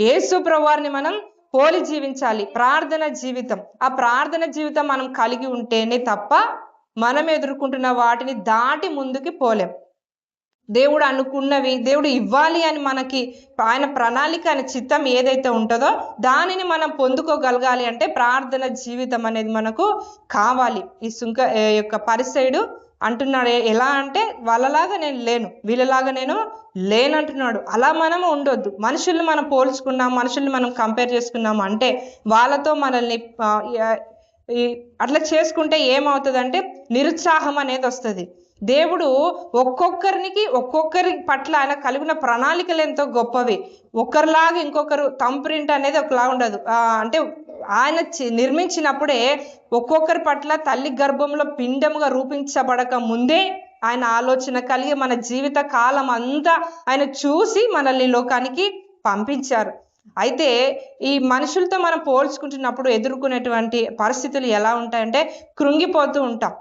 యేసు ప్రభువారిని మనం పోలి జీవించాలి. ప్రార్థన జీవితం, ఆ ప్రార్థన జీవితం మనం కలిగి ఉంటేనే తప్ప మనం ఎదుర్కొంటున్న వాటిని దాటి ముందుకి పోలేం. దేవుడు అనుకున్నవి దేవుడు ఇవ్వాలి అని మనకి ఆయన ప్రణాళిక, ఆయన చిత్తం ఏదైతే ఉంటుందో దానిని మనం పొందుకోగలగాలి అంటే ప్రార్థన జీవితం అనేది మనకు కావాలి. ఈ యొక్క పరిసయుడు అంటున్నాడు, ఎలా అంటే వాళ్ళలాగా నేను లేను, వీళ్ళలాగా నేను లేనంటున్నాడు. అలా మనము ఉండొద్దు. మనుషుల్ని మనం పోల్చుకున్నాం, మనుషుల్ని మనం కంపేర్ చేసుకున్నాము అంటే వాళ్ళతో మనల్ని అట్లా చేసుకుంటే ఏమవుతుందంటే నిరుత్సాహం అనేది వస్తుంది. దేవుడు ఒక్కొక్కరి పట్ల ఆయన కలిగిన ప్రణాళికలు ఎంతో గొప్పవి. ఒకరిలాగా ఇంకొకరు తంప్రింట్ అనేది ఒకలా ఉండదు. అంటే ఆయన నిర్మించినప్పుడే ఒక్కొక్కరి పట్ల తల్లి గర్భంలో పిండముగా రూపించబడక ముందే ఆయన ఆలోచన కలిగి మన జీవిత కాలం అంతా ఆయన చూసి మనల్ని లోకానికి పంపించారు. అయితే ఈ మనుషులతో మనం పోల్చుకుంటున్నప్పుడు ఎదుర్కొనేటువంటి పరిస్థితులు ఎలా ఉంటాయంటే కృంగిపోతూ ఉంటాం,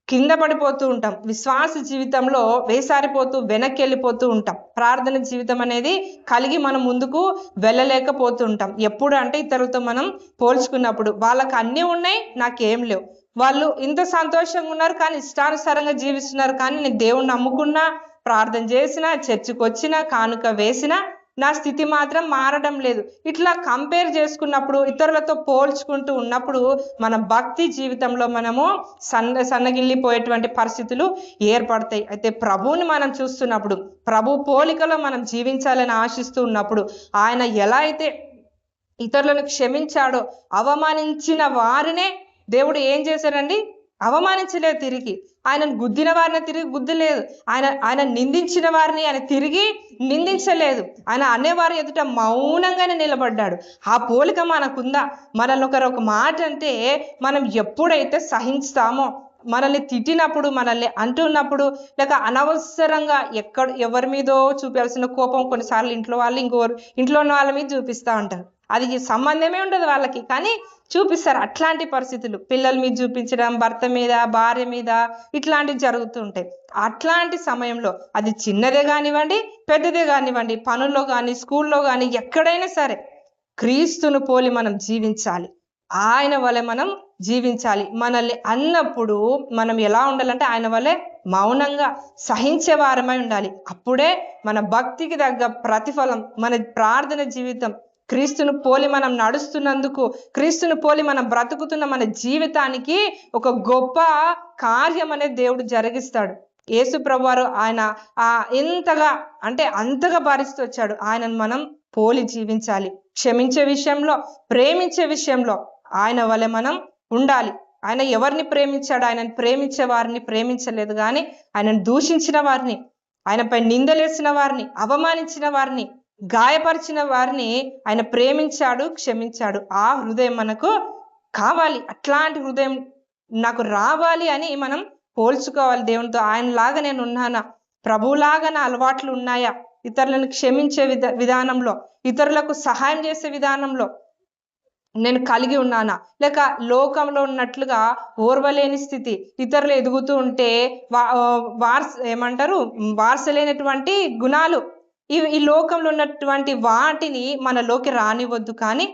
కింద పడిపోతూ ఉంటాం, విశ్వాస జీవితంలో వేసారిపోతూ వెనక్కి వెళ్ళిపోతూ ఉంటాం. ప్రార్థన జీవితం అనేది కలిగి మనం ముందుకు వెళ్ళలేకపోతూ ఉంటాం. ఎప్పుడు అంటే ఇతరులతో మనం పోల్చుకున్నప్పుడు వాళ్ళకి అన్నీ ఉన్నాయి, నాకేం లేవు. వాళ్ళు ఇంత సంతోషంగా ఉన్నారు కానీ ఇష్టానుసారంగా జీవిస్తున్నారు, కానీ నేను దేవుణ్ణి నమ్ముకున్నా, ప్రార్థన చేసినా, చర్చికి వచ్చినా, కానుక వేసినా నా స్థితి మాత్రం మారడం లేదు. ఇట్లా కంపేర్ చేసుకున్నప్పుడు, ఇతరులతో పోల్చుకుంటూ ఉన్నప్పుడు మన భక్తి జీవితంలో మనము సన్నగిల్లిపోయేటువంటి పరిస్థితులు ఏర్పడతాయి. అయితే ప్రభువుని మనం చూస్తున్నప్పుడు, ప్రభు పోలికలో మనం జీవించాలని ఆశిస్తూ ఉన్నప్పుడు ఆయన ఎలా అయితే ఇతరులను క్షమించాడో, అవమానించిన వారినే దేవుడు ఏం చేశాడండి? అవమానించలేదు, తిరిగి ఆయనను గుద్దిన వారిని తిరిగి గుద్దలేదు, ఆయన నిందించిన వారిని ఆయన తిరిగి నిందించలేదు. ఆయన అనేవారు ఎదుట మౌనంగానే నిలబడ్డాడు. ఆ పోలిక మనకుందా? మనల్ని ఒక మాట అంటే మనం ఎప్పుడైతే సహిస్తామో, మనల్ని తిట్టినప్పుడు, మనల్ని అంటున్నప్పుడు, లేక అనవసరంగా ఎవరి మీదో చూపాల్సిన కోపం కొన్నిసార్లు ఇంట్లో ఉన్న వాళ్ళ మీద చూపిస్తూ ఉంటారు. అది సంబంధమే ఉండదు వాళ్ళకి, కానీ చూపిస్తారు. అట్లాంటి పరిస్థితులు పిల్లల మీద చూపించడం, భర్త మీద, భార్య మీద, ఇట్లాంటివి జరుగుతూ ఉంటాయి. అట్లాంటి సమయంలో అది చిన్నదే కానివ్వండి, పెద్దదే కానివ్వండి, పనుల్లో కానీ, స్కూల్లో కానీ, ఎక్కడైనా సరే క్రీస్తును పోలి మనం జీవించాలి. ఆయన వలె మనం జీవించాలి. మనల్ని అన్నప్పుడు మనం ఎలా ఉండాలంటే ఆయన వలె మౌనంగా సహించే వారమై ఉండాలి. అప్పుడే మన భక్తికి తగ్గ ప్రతిఫలం, మన ప్రార్థన జీవితం క్రీస్తును పోలి మనం నడుస్తున్నందుకు, క్రీస్తును పోలి మనం బ్రతుకుతున్న మన జీవితానికి ఒక గొప్ప కార్యం అనేది దేవుడు జరిగిస్తాడు. యేసు ప్రభువారు ఆయన ఎంతగా అంటే అంతగా భరిస్తూ వచ్చాడు. ఆయనను మనం పోలి జీవించాలి. క్షమించే విషయంలో, ప్రేమించే విషయంలో ఆయన వలె మనం ఉండాలి. ఆయన ఎవరిని ప్రేమించాడు? ఆయనను ప్రేమించే వారిని ప్రేమించలేదు, కానీ ఆయనను దూషించిన వారిని, ఆయనపై నిందలేసిన వారిని, అవమానించిన వారిని, గాయపరిచిన వారిని ఆయన ప్రేమించాడు, క్షమించాడు. ఆ హృదయం మనకు కావాలి. అట్లాంటి హృదయం నాకు రావాలి అని మనం పోల్చుకోవాలి దేవునితో. ఆయనలాగా నేను ఉన్నానా? ప్రభువులాగా నా అలవాట్లు ఉన్నాయా? ఇతరులను క్షమించే విధానంలో, ఇతరులకు సహాయం చేసే విధానంలో నేను కలిగి ఉన్నానా? లేక లోకంలో ఉన్నట్లుగా ఓర్వలేని స్థితి, ఇతరులు ఎదుగుతూ ఉంటే వారసలేనటువంటి గుణాలు, ఈ లోకంలో ఉన్నటువంటి వాటిని మనలోకి రానివద్దు. కానీ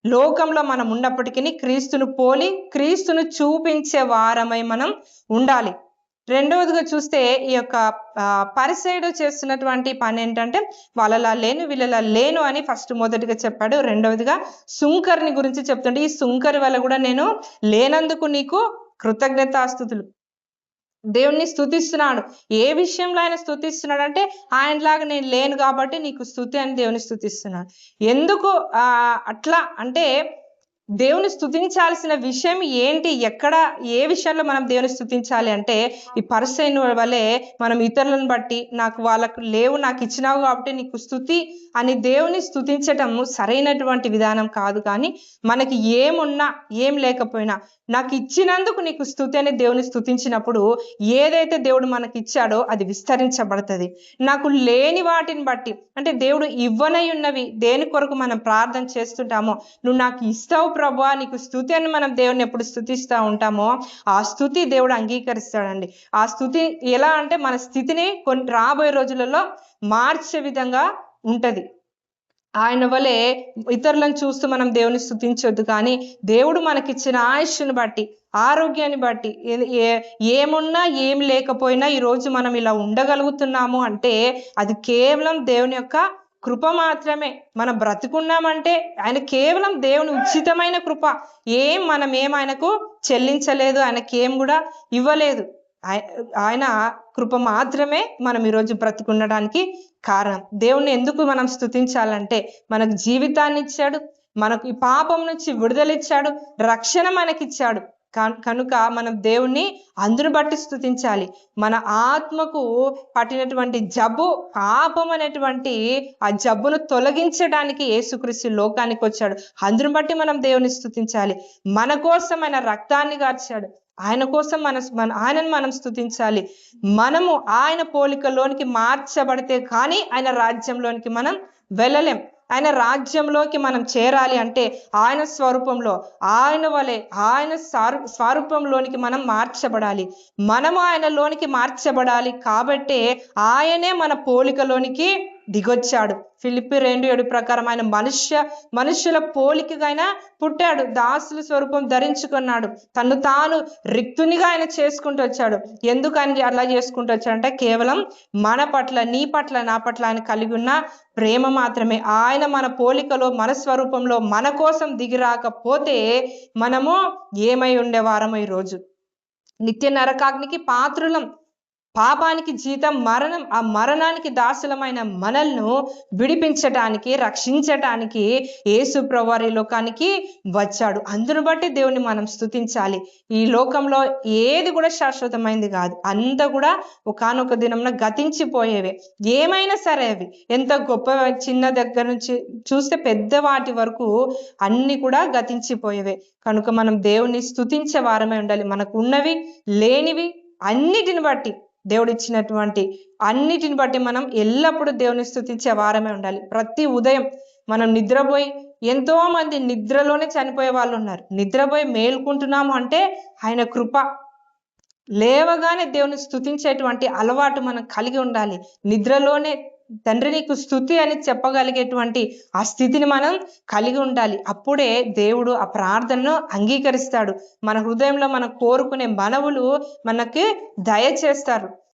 లోకంలో మనం ఉన్నప్పటికీ క్రీస్తును పోలి, క్రీస్తును చూపించే వారమై మనం ఉండాలి. రెండవదిగా చూస్తే ఈ యొక్క పరిసయుడు చేస్తున్నటువంటి పని ఏంటంటే వాళ్ళలా లేను, వీళ్ళలా లేను అని మొదటిగా చెప్పాడు. రెండవదిగా సుంకరిని గురించి చెప్తుంటే, ఈ సుంకరి వల్ల కూడా నేను లేనందుకు నీకు కృతజ్ఞతాస్తుతులు. దేవుణ్ణి స్తుతిస్తున్నాడు. ఏ విషయంలో ఆయన స్తుతిస్తున్నాడు అంటే ఆయనలాగా నేను లేను కాబట్టి నీకు స్తుతి అని దేవుని స్తుతిస్తున్నాడు. ఎందుకు అట్లా అంటే దేవుని స్తుతించాల్సిన విషయం ఏంటి? ఏ విషయంలో మనం దేవుని స్తుతించాలి అంటే ఈ పరిసయ్యుని వలె మనం ఇతరులను బట్టి నాకు వాళ్ళకు లేవు, నాకు ఇచ్చినావు కాబట్టి నీకు స్తుతి అని దేవుని స్తుతించటం సరైనటువంటి విధానం కాదు. కానీ మనకి ఏమున్నా ఏం లేకపోయినా నాకు ఇచ్చినందుకు నీకు స్తుతి అని దేవుని స్తుతించినప్పుడు ఏదైతే దేవుడు మనకి ఇచ్చాడో అది విస్తరించబడుతుంది. నాకు లేని వాటిని బట్టి అంటే దేవుడు ఇవ్వనై ఉన్నవి దేని కొరకు మనం ప్రార్థన చేస్తుంటామో, నువ్వు నాకు ఇస్తావు ప్రభువా నీకు స్తుతి అని మనం దేవుని ఎప్పుడు స్తుతిస్తూ ఉంటామో ఆ స్తుతి దేవుడు అంగీకరిస్తాడండి. ఆ స్తుతి ఎలా అంటే మన స్థితిని రాబోయే రోజులలో మార్చే విధంగా ఉంటది. ఆయన వలె ఇతరులను చూస్తూ మనం దేవుని స్తుతించొద్దు, కానీ దేవుడు మనకిచ్చిన ఆయుష్ను బట్టి, ఆరోగ్యాన్ని బట్టి, ఏమున్నా ఏం లేకపోయినా ఈరోజు మనం ఇలా ఉండగలుగుతున్నాము అంటే అది కేవలం దేవుని యొక్క కృప మాత్రమే. మనం బ్రతుకున్నామంటే ఆయన కేవలం దేవుని ఉచితమైన కృప. మనం ఆయనకు చెల్లించలేదు, ఆయనకేం కూడా ఇవ్వలేదు. ఆయన కృప మాత్రమే మనం ఈరోజు బ్రతుకుండడానికి కారణం. దేవుణ్ణి ఎందుకు మనం స్తుతించాలంటే మనకు జీవితాన్ని ఇచ్చాడు, మనకు ఈ పాపం నుంచి విడుదలిచ్చాడు, రక్షణ మనకిచ్చాడు. కనుక మనం దేవుణ్ణి అందును బట్టి స్తుతించాలి. మన ఆత్మకు పట్టినటువంటి జబ్బు, పాపం అనేటువంటి ఆ జబ్బును తొలగించడానికి యేసుక్రీస్తు లోకానికి వచ్చాడు. అందును బట్టి మనం దేవుని స్తుతించాలి. మన కోసం ఆయన రక్తాన్ని గార్చాడు, ఆయన కోసం ఆయనను మనం స్తుతించాలి. మనము ఆయన పోలికలోనికి మార్చబడితే కానీ ఆయన రాజ్యంలోనికి మనం వెళ్ళలేం. ఆయన రాజ్యంలోకి మనం చేరాలి అంటే ఆయన స్వరూపంలో, ఆయన వలె, ఆయన స్వరూపంలోనికి మనం మార్చబడాలి. మనము ఆయనలోనికి మార్చబడాలి కాబట్టే ఆయనే మన పోలికలోనికి దిగొచ్చాడు. ఫిలిప్పి 2:7 ప్రకారం ఆయన మనుష్యుల పోలికగా ఆయన పుట్టాడు, దాసుల స్వరూపం ధరించుకున్నాడు, తను తాను రిక్తునిగా ఆయన చేసుకుంటూ వచ్చాడు. ఎందుకు ఆయన అలా చేసుకుంటూ వచ్చాడంటే కేవలం మన పట్ల, నీ పట్ల, నా పట్ల ఆయన కలిగి ఉన్న ప్రేమ మాత్రమే. ఆయన మన పోలికలో, మన స్వరూపంలో మన కోసం దిగి రాకపోతే మనము ఏమై ఉండేవారము? ఈరోజు నిత్య నరకాగ్నికి పాత్రులం. పాపానికి జీతం మరణం. ఆ మరణానికి దాసులమైన మనల్ని విడిపించటానికి, రక్షించటానికి యేసు ప్రభువారు ఈ లోకానికి వచ్చాడు. అందును బట్టి దేవుని మనం స్తుతించాలి. ఈ లోకంలో ఏది కూడా శాశ్వతమైంది కాదు, అంతా కూడా ఒకానొక దినంలో గతించిపోయేవే. ఏమైనా సరే అవి ఎంత గొప్ప, చిన్న దగ్గర నుంచి చూస్తే పెద్ద వాటి వరకు అన్ని కూడా గతించిపోయేవే. కనుక మనం దేవుని స్తుతించే వారమే ఉండాలి. మనకు ఉన్నవి, లేనివి అన్నిటిని బట్టి, దేవుడు ఇచ్చినటువంటి అన్నిటిని బట్టి మనం ఎల్లప్పుడూ దేవుని స్తుతించే వారమే ఉండాలి. ప్రతి ఉదయం మనం నిద్రపోయి, ఎంతో మంది నిద్రలోనే చనిపోయే వాళ్ళు ఉన్నారు. నిద్రపోయి మేల్కుంటున్నాము అంటే ఆయన కృప. లేవగానే దేవుని స్తుతించేటువంటి అలవాటు మనం కలిగి ఉండాలి. నిద్రలోనే తండ్రి నీకు స్తుతి అని చెప్పగలిగేటువంటి ఆ స్థితిని మనం కలిగి ఉండాలి. అప్పుడే దేవుడు ఆ ప్రార్థనను అంగీకరిస్తాడు. మన హృదయంలో మనం కోరుకునే మనవులు మనకి దయచేస్తారు.